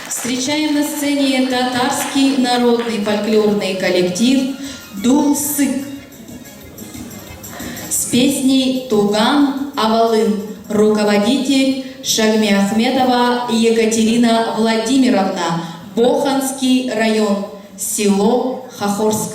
Встречаем на сцене татарский народный фольклорный коллектив «Дул-Сык» с песней «Туган Авалын». Руководитель Шагмиахметова Екатерина Владимировна, Боханский район, село Хохорск.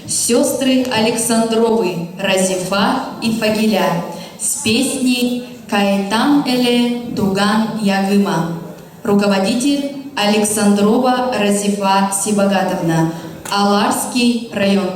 Сестры Александровы, Разифа и Фагиля с песней «Каэтан эле Туган Ягыма». Руководитель Александрова Разифа Сибагатовна, Аларский район.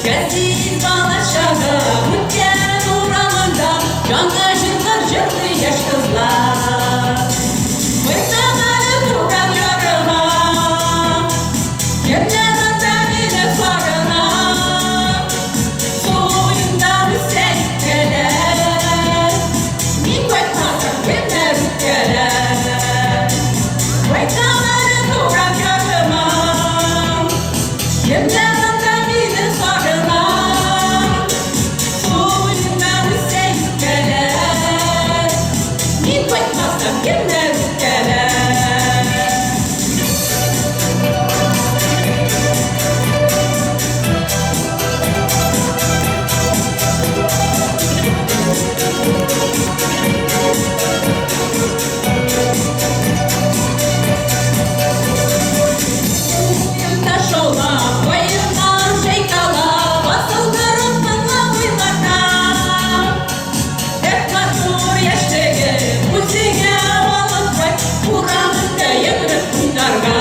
Газиз балашағы өткен урамында жаңа жылдар жырлы яш қызлар. Қойсаңары тұрған жарыма, ерлерінде мені сағына, сойындары сәйттелер, мен қайтмасам кемдер үткелер. Қойсаңары тұрған жарыма, ерлерінде мені сағына, сойындары сәйттелер, мен қайтмасам кемдер үткелер. Ташола, бойынан жайқала, басылдырып мына ойларда. Эпматур яштегі, музейге алып урамында егіріп күндарға.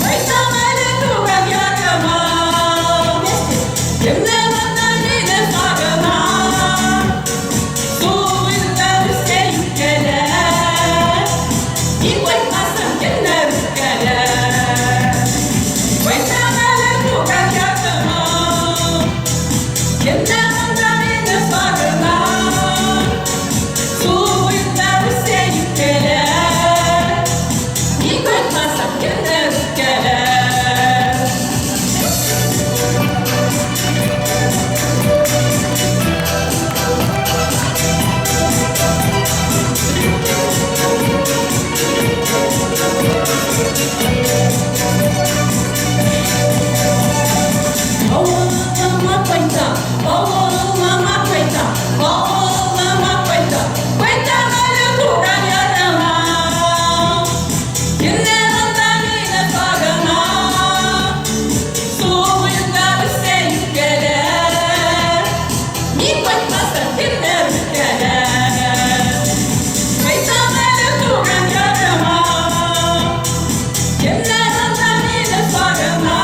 Қайтам әлі туған ярыма, кімнен ғана мені сағына, суында бізде үткелер, мен қайтмасам кімдер үткелер. Қайтам әлі туған ярыма, кімнен ғана мені сағына, суында бізде үткелер, мен қайтмасам кімдер үткелер. Ауылыма қайта, ауылыма қайта, ауылыма қайта, қайтам әлі туған ярыма, кімнен ғана мені сағына, суында бізде үткелер, мен қайтмасам кімдер үткелер. Қайтам әлі туған ярыма, кімнен ғана мені сағына,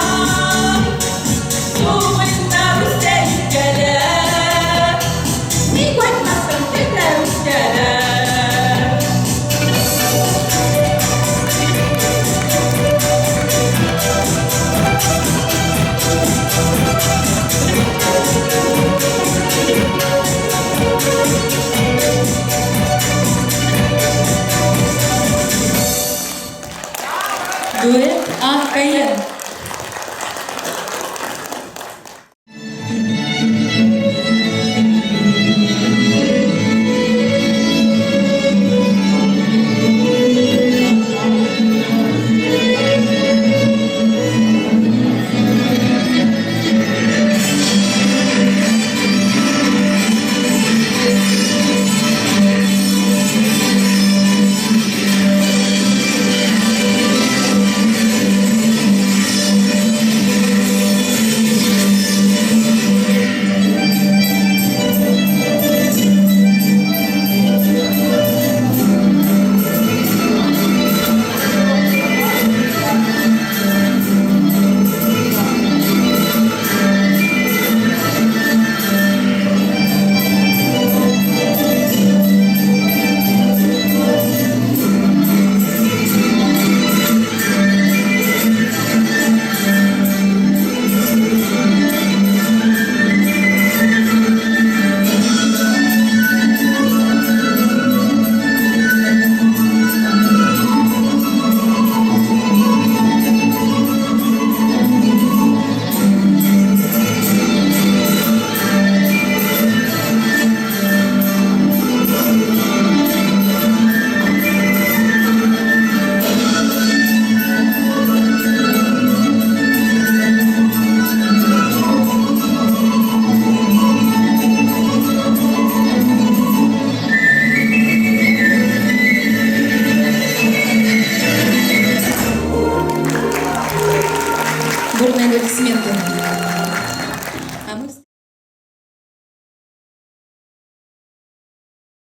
суында бізде үткелер, мен қайтмасам кімдер үткелер. Дуэт Ак-Каен. Бурные аплодисменты.